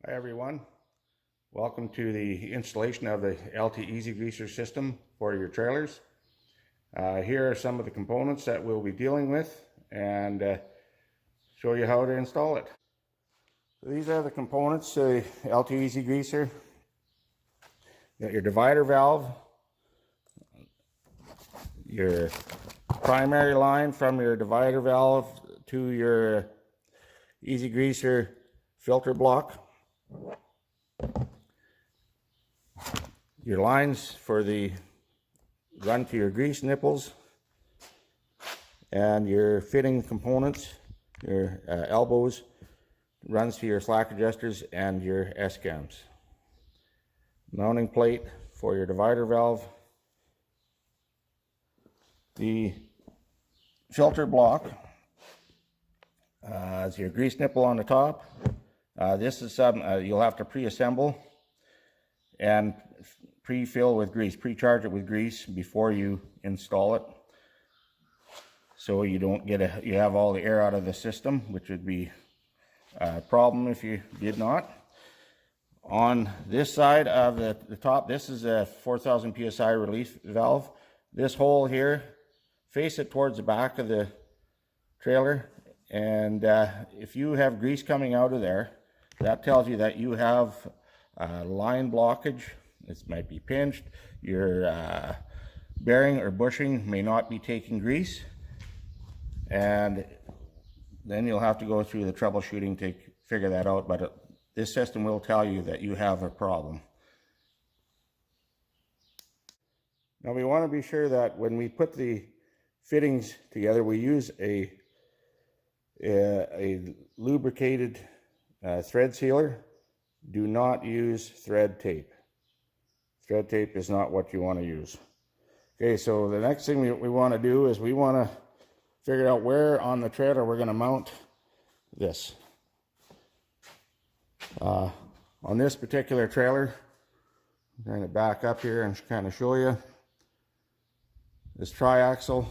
Hi everyone, welcome to the installation of the LT Easy Greaser system for your trailers. Here are some of the components that we'll be dealing with and show you how to install it. So these are the components to the LT Easy Greaser. You got your divider valve, your primary line from your divider valve to your Easy Greaser filter block. Your lines for the run to your grease nipples, and your fitting components, your elbows, runs to your slack adjusters and your S-cams. Mounting plate for your divider valve. The filter block is your grease nipple on the top. This is something you'll have to pre-assemble and pre-fill with grease, pre-charge it with grease before you install it, so you don't get you have all the air out of the system, which would be a problem if you did not. On this side of the top, this is a 4,000 psi release valve. This hole here, face it towards the back of the trailer, and if you have grease coming out of there, that tells you that you have line blockage. This might be pinched. Your bearing or bushing may not be taking grease, and then you'll have to go through the troubleshooting to figure that out, but this system will tell you that you have a problem. Now we want to be sure that when we put the fittings together, we use a lubricated thread sealer. Do not use thread tape. Thread tape is not what you want to use. Okay, so the next thing we want to do is we want to figure out where on the trailer we're going to mount this. On this particular trailer, I'm going to back up here and kind of show you this triaxle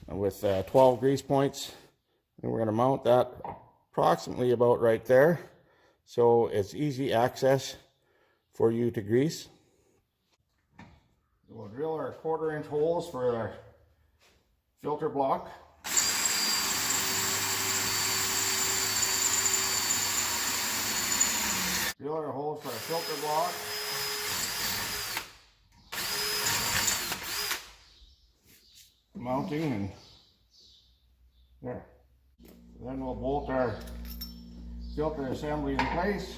with 12 grease points, and we're going to mount that approximately about right there, so it's easy access for you to grease. We'll drill our 1/4 inch holes for our filter block. Drill our holes for our filter block. Mounting, and there. Then we'll bolt our filter assembly in place.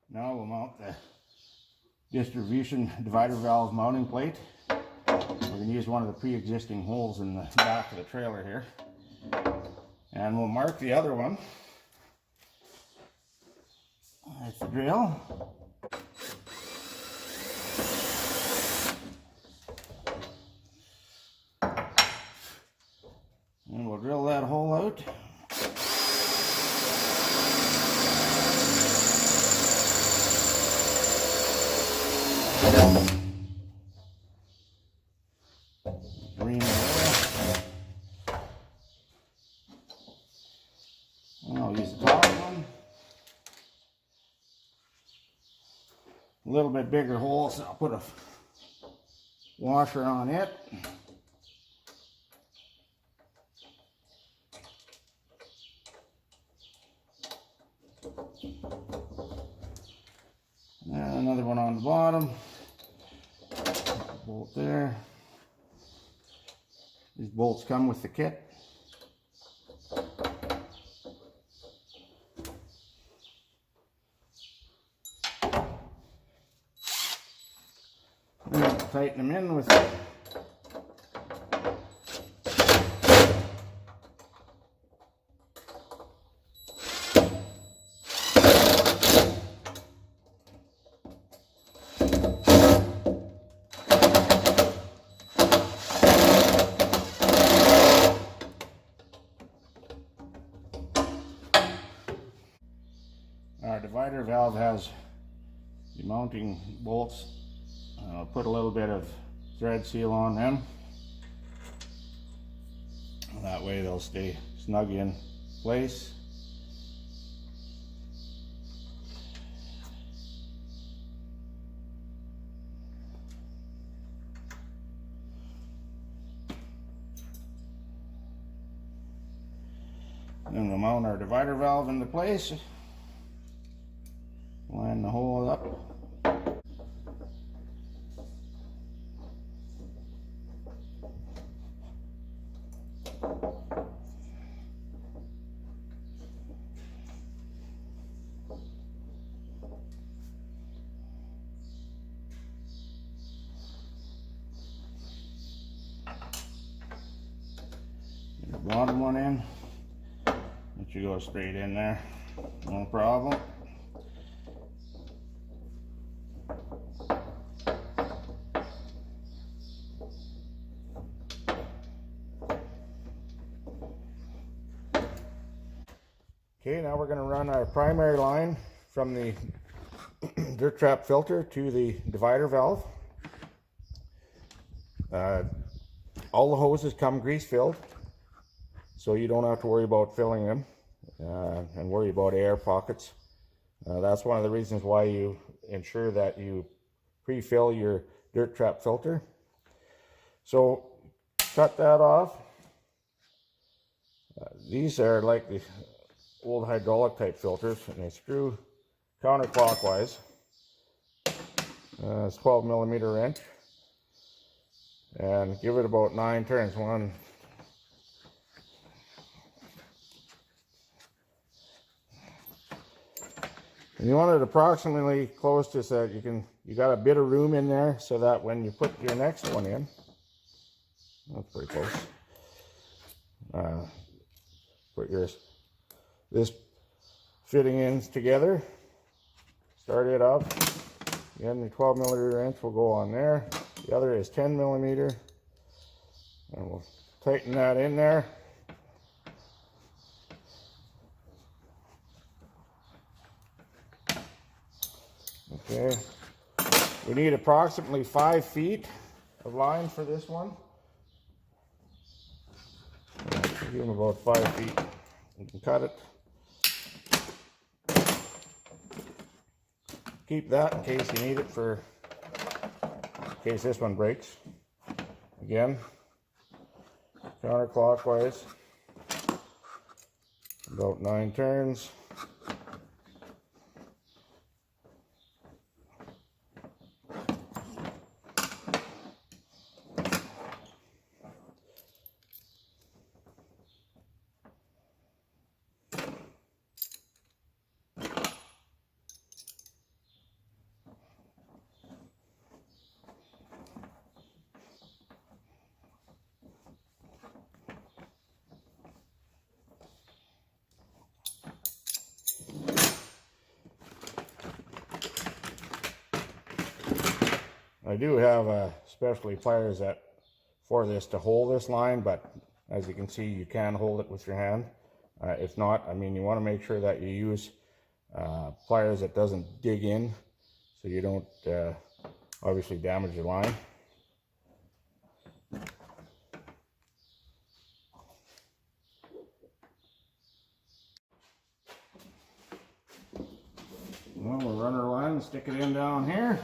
Now we'll mount the distribution divider valve mounting plate. We're going to use one of the pre-existing holes in the back of the trailer here. And we'll mark the other one. That's the drill. And we'll drill that hole out. Green oil. And I'll use the top one. A little bit bigger hole, so I'll put a washer on it. And another one on the bottom. Bolt there. These bolts come with the kit. And tighten them in with valve has the mounting bolts. Put a little bit of thread seal on them. That way they'll stay snug in place. Then we'll mount our divider valve into place. Line the hole up. The bottom one in. Let you go straight in there. No problem. Okay, now we're going to run our primary line from the dirt trap filter to the divider valve. All the hoses come grease filled, so you don't have to worry about filling them and worry about air pockets. That's one of the reasons why you ensure that you pre-fill your dirt trap filter. So cut that off. These are like the old hydraulic type filters, and they screw counterclockwise. It's 12mm wrench, and give it about 9 turns. One, and you want it approximately close to so that you got a bit of room in there, so that when you put your next one in, that's pretty close. Put this fitting ends together, start it up. Again, the 12mm wrench will go on there. The other is 10mm, and we'll tighten that in there. Okay, we need approximately 5 feet of line for this one. Give them about 5 feet. You can cut it. Keep that in case you need it in case this one breaks. Again, counterclockwise, about 9 turns. I do have specialty pliers for this to hold this line, but as you can see, you can hold it with your hand. If not, I mean, you want to make sure that you use pliers that doesn't dig in, so you don't obviously damage your line. Well, we'll run our line and stick it in down here.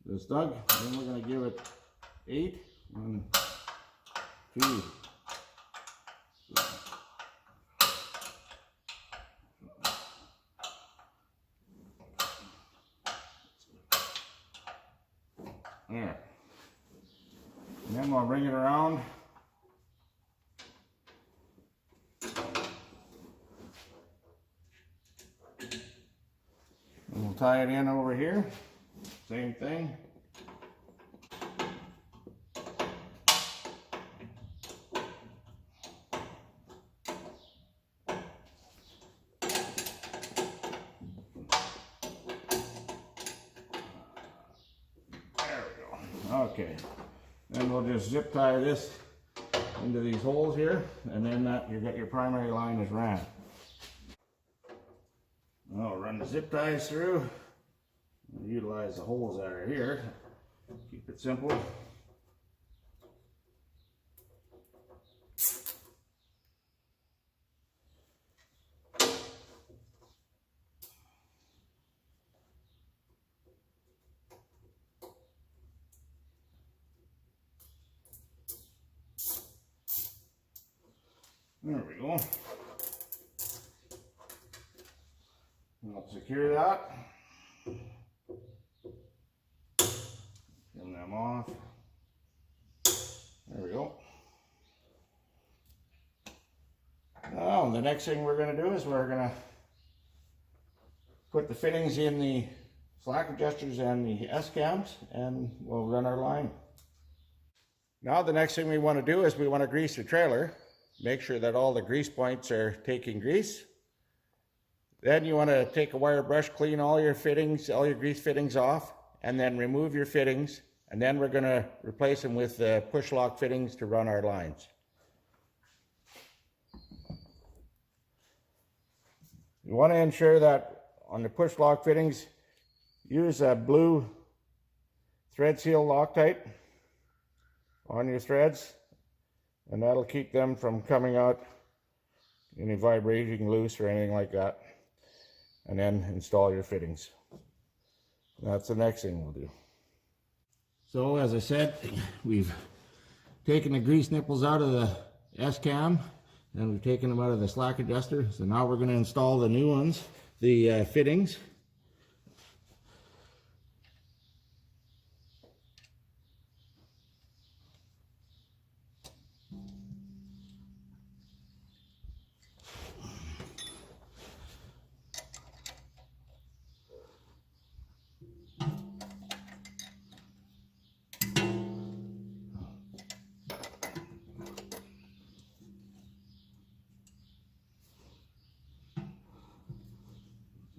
This dug, then we're going to give it 8. 1, 2, 3. There. And then we'll bring it around. And we'll tie it in over here. Same thing. There we go. Okay. Then we'll just zip tie this into these holes here, and then you got your primary line is ran. run the zip ties through. Utilize the holes that are here. Keep it simple. There we go. I'll secure that. Trim them off. There we go. Now, the next thing we're going to do is we're going to put the fittings in the slack adjusters and the S-cams, and we'll run our line. Now, the next thing we want to do is we want to grease the trailer. Make sure that all the grease points are taking grease. Then you want to take a wire brush, clean all your fittings, all your grease fittings off, and then remove your fittings. And then we're going to replace them with push lock fittings to run our lines. You want to ensure that on the push lock fittings, use a blue thread seal Loctite on your threads, and that'll keep them from coming out any vibrating loose or anything like that. And then install your fittings. That's the next thing we'll do. So as I said, we've taken the grease nipples out of the S-cam and we've taken them out of the slack adjuster. So now we're going to install the new ones, the fittings.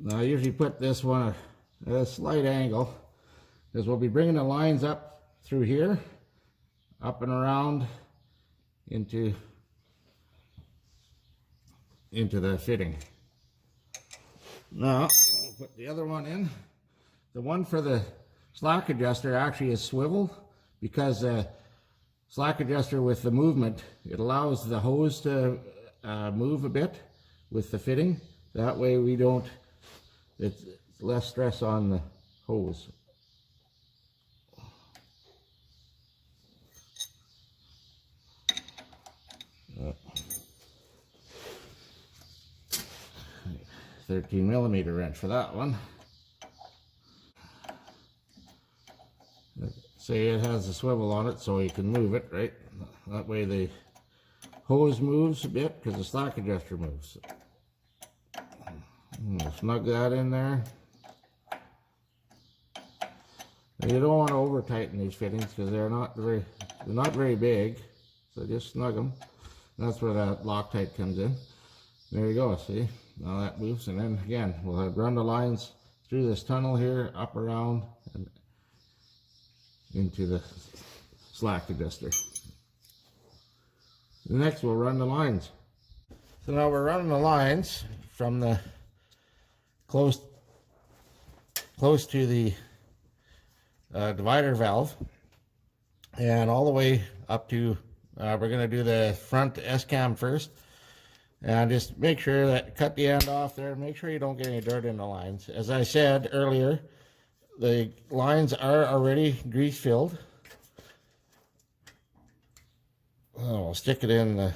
Now I usually put this one at a slight angle because we'll be bringing the lines up through here, up and around into the fitting. Now I'll put the other one in. The one for the slack adjuster actually is swivel because the slack adjuster with the movement, it allows the hose to move a bit with the fitting. That way we don't, it's less stress on the hose. Uh, 13mm wrench for that one. Say it has a swivel on it so you can move it, right? That way the hose moves a bit because the slack adjuster moves. Snug that in there. And you don't want to over tighten these fittings because they're not very big, so just snug them. That's where that Loctite comes in. There you go. See, now that moves, and then again we'll run the lines through this tunnel here, up around and into the slack adjuster. Next we'll run the lines. So now we're running the lines from the close to the divider valve and all the way up to we're going to do the front S-cam first, and just make sure that cut the end off there. Make sure you don't get any dirt in the lines. As I said earlier, the lines are already grease filled. I'll stick it in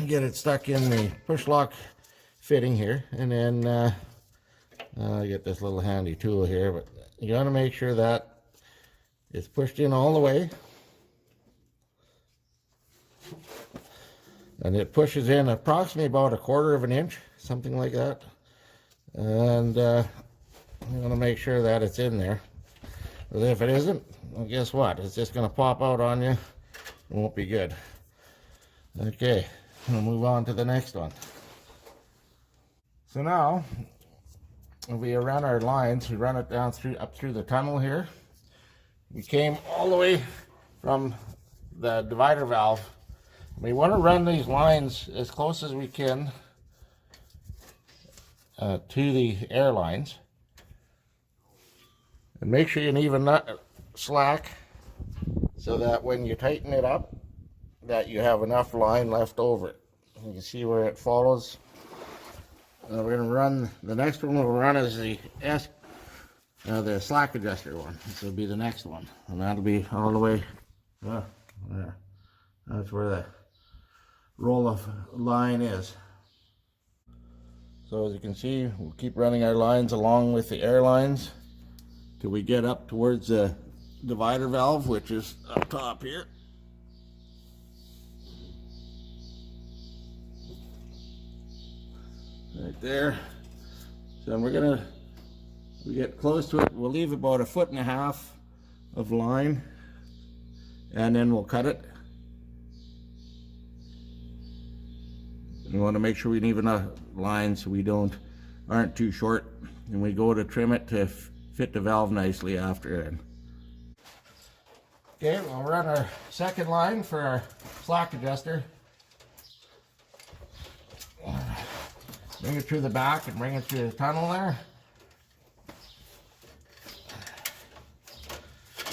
get it stuck in the push lock fitting here, and then I get this little handy tool here, but you got to make sure that it's pushed in all the way, and it pushes in approximately about 1/4 of an inch, something like that, and you want to make sure that it's in there. But if it isn't, well, guess what? It's just going to pop out on you. It won't be good. Okay, we'll move on to the next one. So now we run our lines. We run it down up through the tunnel here. We came all the way from the divider valve. We want to run these lines as close as we can to the air lines. And make sure you leave a slack so that when you tighten it up, that you have enough line left over it. You can see where it follows. We're going to run, the next one we'll run is the slack adjuster one. This will be the next one. And that'll be all the way there. That's where the roll of line is. So as you can see, we'll keep running our lines along with the air lines till we get up towards the divider valve, which is up top here. Right there. So we get close to it, we'll leave about 1.5 feet of line, and then we'll cut it. We want to make sure we leave enough lines so we aren't too short, and we go to trim it to fit the valve nicely after it. Okay, we'll run our second line for our slack adjuster. Bring it through the back and bring it through the tunnel there.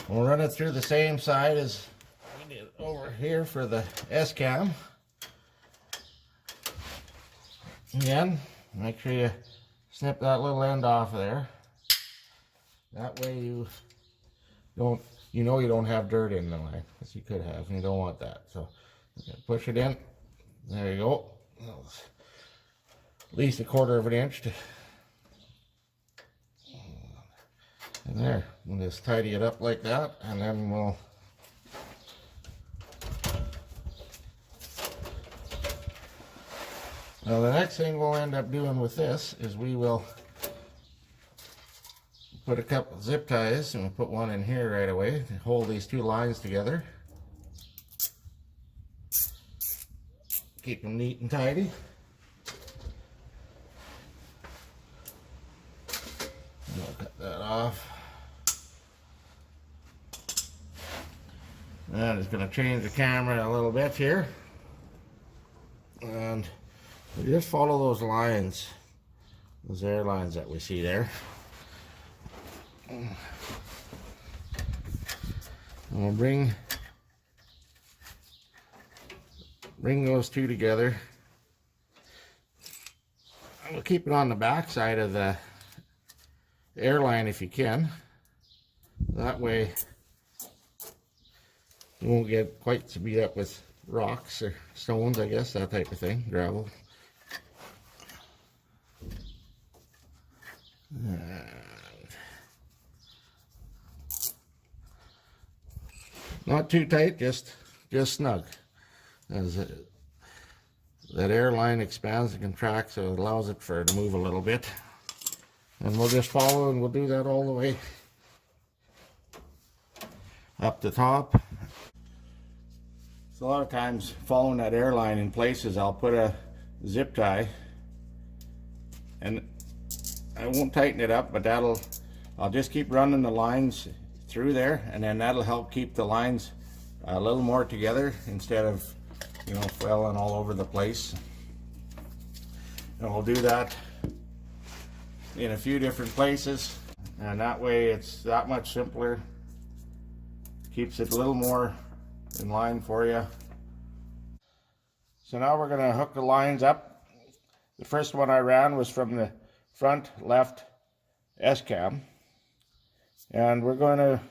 We'll run it through the same side as we did over here for the S-cam. Again, make sure you snip that little end off of there. That way you don't have dirt in the line, because you could have, and you don't want that. So push it in. There you go. At least 1/4 of an inch and there. We'll just tidy it up like that, and then we'll now the next thing we'll end up doing with this is we will put a couple zip ties, and we'll put one in here right away to hold these two lines together. Keep them neat and tidy. I'll cut that off. I'm just going to change the camera a little bit here. And we just follow those lines, those air lines that we see there. And we'll bring those two together. And we'll keep it on the back side of the airline if you can. That way you won't get quite so beat up with rocks or stones, I guess, that type of thing, gravel. Not too tight, just snug. As that airline expands and contracts, so it allows it to move a little bit. And we'll just follow, and we'll do that all the way up the top. So a lot of times following that airline in places, I'll put a zip tie, and I won't tighten it up, but I'll just keep running the lines through there, and then that'll help keep the lines a little more together instead of, flailing all over the place. And we'll do that in a few different places, and that way it's that much simpler. Keeps it a little more in line for you. So now we're going to hook the lines up. The first one I ran was from the front left S-cam, and we're going to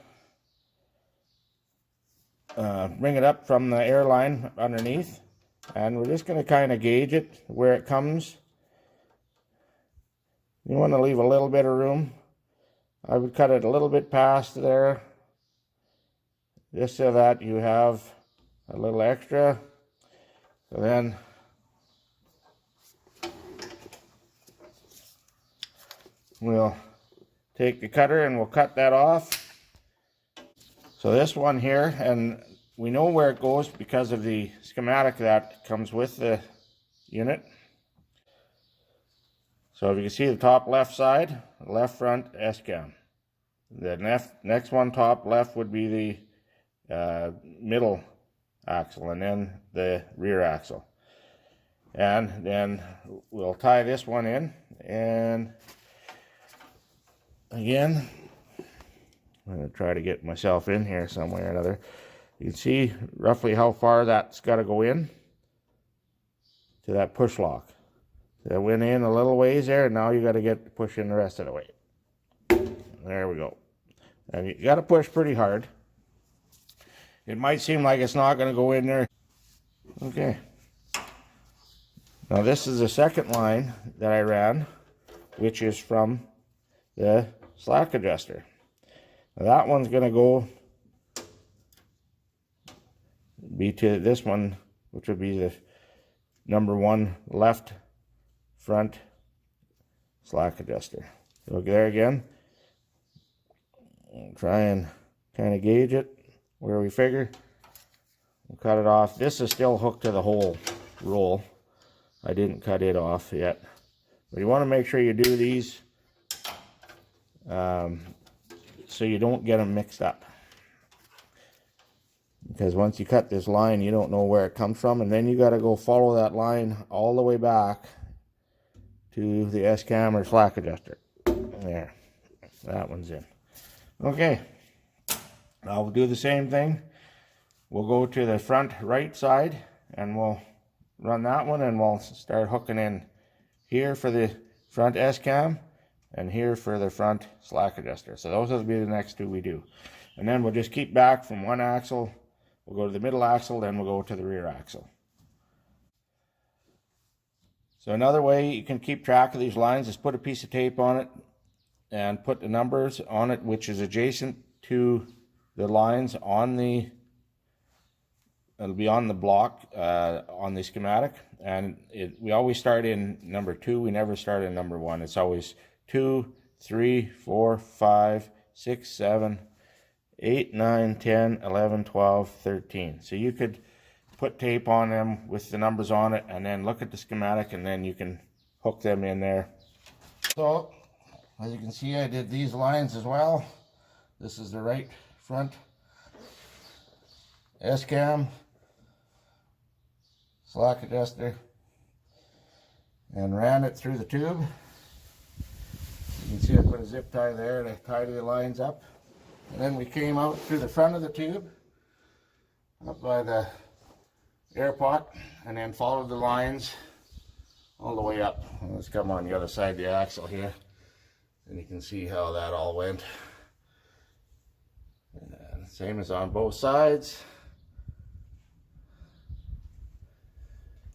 bring it up from the airline underneath, and we're just going to kind of gauge it where it comes. You want to leave a little bit of room. I would cut it a little bit past there, just so that you have a little extra. So then we'll take the cutter and we'll cut that off. So this one here, and we know where it goes because of the schematic that comes with the unit. So if you can see the top left side, left front S-cam. The next one top left would be the middle axle, and then the rear axle. And then we'll tie this one in, and again, I'm going to try to get myself in here some way or another. You can see roughly how far that's got to go in to that push lock. So it went in a little ways there, and now you got to get push in the rest of the way. There we go. And you got to push pretty hard. It might seem like it's not going to go in there. Okay. Now this is the second line that I ran, which is from the slack adjuster. Now that one's going to go be to this one, which would be the number 1 left front slack adjuster. So there again, we'll try and kind of gauge it where we figure. We'll cut it off. This is still hooked to the whole roll. I didn't cut it off yet. But you want to make sure you do these so you don't get them mixed up. Because once you cut this line, you don't know where it comes from, and then you got to go follow that line all the way back to the S-cam or slack adjuster. There, that one's in. Okay, now we'll do the same thing. We'll go to the front right side, and we'll run that one, and we'll start hooking in here for the front S-cam and here for the front slack adjuster. So those will be the next 2 we do. And then we'll just keep back from one axle. We'll go to the middle axle, then we'll go to the rear axle. So another way you can keep track of these lines is put a piece of tape on it and put the numbers on it, which is adjacent to the lines on the, it'll be on the block on the schematic. And we always start in number 2. We never start in number 1. It's always 2, 3, 4, 5, 6, 7, 8, 9, 10, 11, 12, 13. So you could put tape on them with the numbers on it and then look at the schematic, and then you can hook them in there. So as you can see, I did these lines as well. This is the right front S-cam, slack adjuster, and ran it through the tube. You can see I put a zip tie there to tidy the lines up. And then we came out through the front of the tube, up by the air pot, and then followed the lines all the way up. Let's come on the other side of the axle here, and you can see how that all went. And same as on both sides.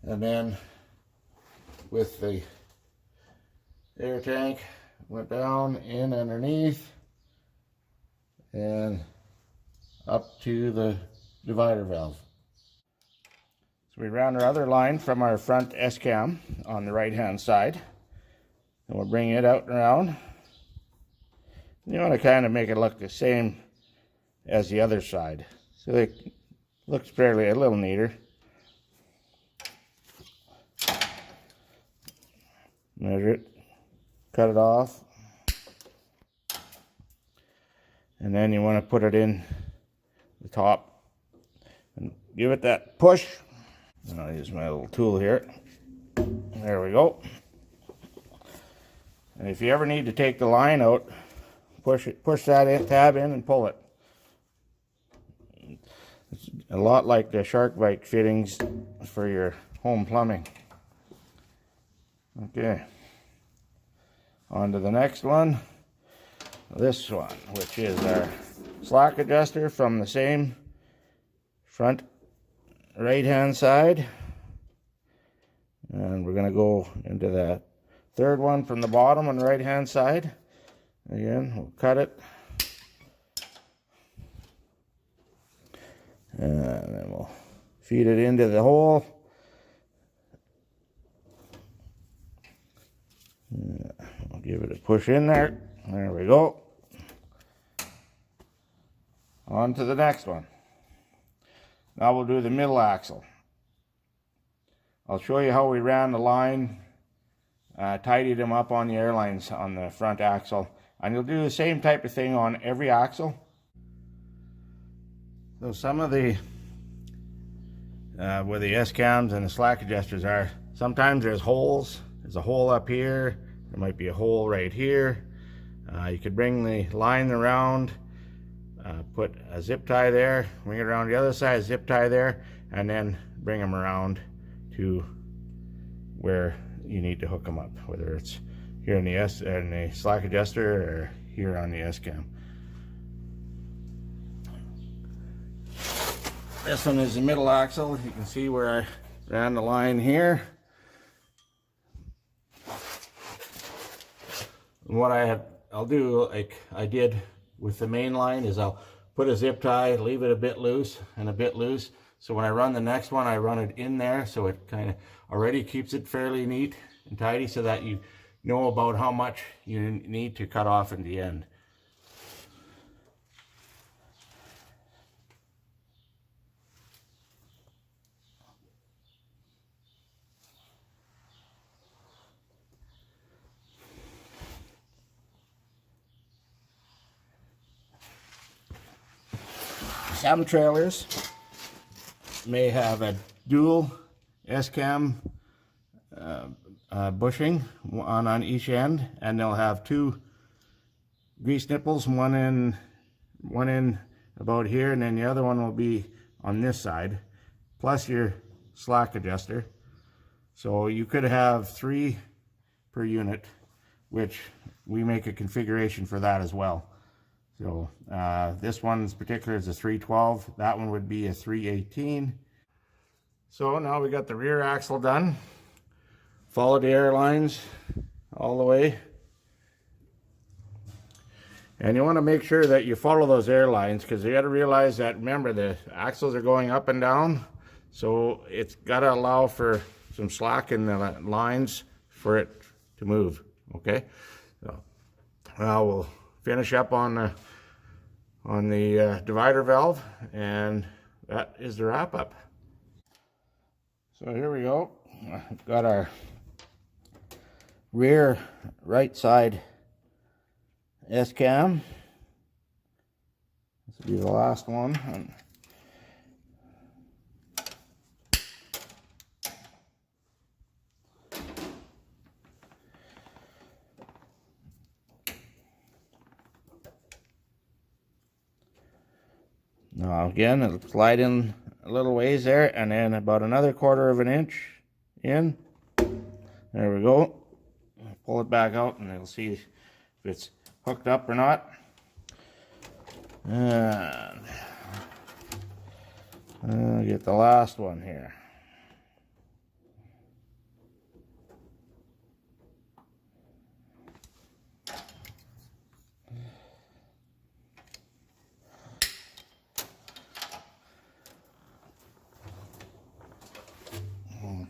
And then with the air tank, went down in underneath and up to the divider valve. So we ran our other line from our front S-cam on the right hand side, and we'll bring it out and around. You want to kind of make it look the same as the other side, so it looks fairly a little neater. Measure it, cut it off, and then you want to put it in the top and give it that push. And I'll use my little tool here. There we go. And if you ever need to take the line out, push that tab in and pull it. It's a lot like the SharkBite fittings for your home plumbing. Okay, on to the next one. This one, which is our slack adjuster from the same front right hand side. And we're going to go into the third one from the bottom on the right hand side. Again, we'll cut it. And then we'll feed it into the hole. I'll give it a push in there. There we go. On to the next one. Now we'll do the middle axle. I'll show you how we ran the line, tidied them up on the airlines on the front axle. And you'll do the same type of thing on every axle. So some of the, where the S-cams and the slack adjusters are, Sometimes there's holes. There's a hole up here. There might be a hole right here. You could bring the line around, put a zip tie there, bring it around the other side, zip tie there, and then bring them around to where you need to hook them up, whether it's here in the slack adjuster or here on the S-cam. This one is the middle axle. You can see where I ran the line here. And what I'll do, like I did with the main line, is I'll put a zip tie, leave it a bit loose and a bit loose. So when I run the next one, I run it in there, so it kind of already keeps it fairly neat and tidy, so that you know about how much you need to cut off in the end. Some trailers may have a dual S-cam bushing, one on each end, and they'll have two grease nipples, one in about here, and then the other one will be on this side, plus your slack adjuster. So you could have 3 per unit, which we make a configuration for that as well. So this one's particular is a 312. That one would be a 318. So now we got the rear axle done. Follow the air lines all the way. And you want to make sure that you follow those air lines, because you got to realize that, remember, the axles are going up and down. So it's got to allow for some slack in the lines for it to move. Okay. So now we'll finish up on the divider valve, and that is the wrap up. So here we go. Got our rear right side S-cam. This will be the last one. Now again, it'll slide in a little ways there, and then about another 1/4 of an inch in. There we go. Pull it back out, and it'll see if it's hooked up or not. And I'll get the last one here.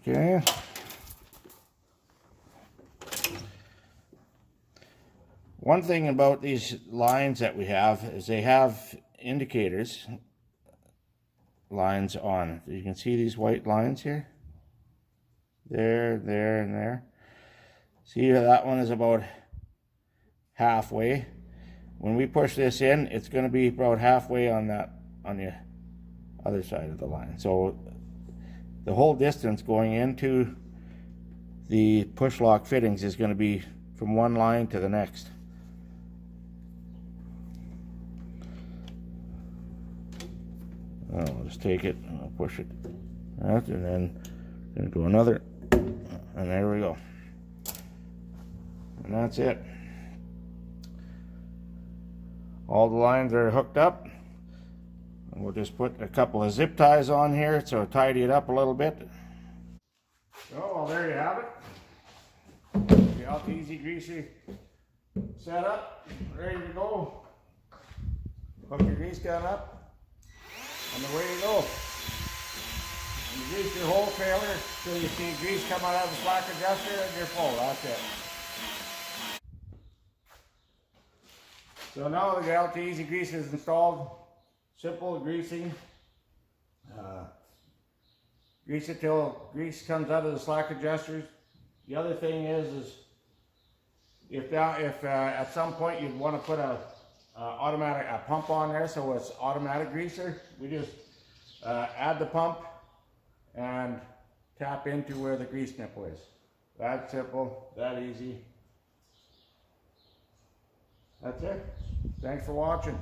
Okay. One thing about these lines that we have is they have indicators lines on. You can see these white lines here. There, there, and there. See, that one is about halfway. When we push this in, it's going to be about halfway on the other side of the line. So the whole distance going into the push lock fittings is going to be from one line to the next. I'll just take it and I'll push it out, and then going to do another, and there we go. And that's it. All the lines are hooked up. And we'll just put a couple of zip ties on here so tidy it up a little bit. So, well, there you have it. The Alta Easy Greaser set up, ready to go. Hook your grease gun up, and away you go. And you grease your whole trailer till you see grease come out of the slack adjuster, and you're full. That's it. So now the Alta Easy Greaser is installed. Simple greasing. Grease it till grease comes out of the slack adjusters. The other thing is if at some point you'd want to put a pump on there, so it's automatic greaser, we just add the pump and tap into where the grease nipple is. That simple, that easy. That's it. Thanks for watching.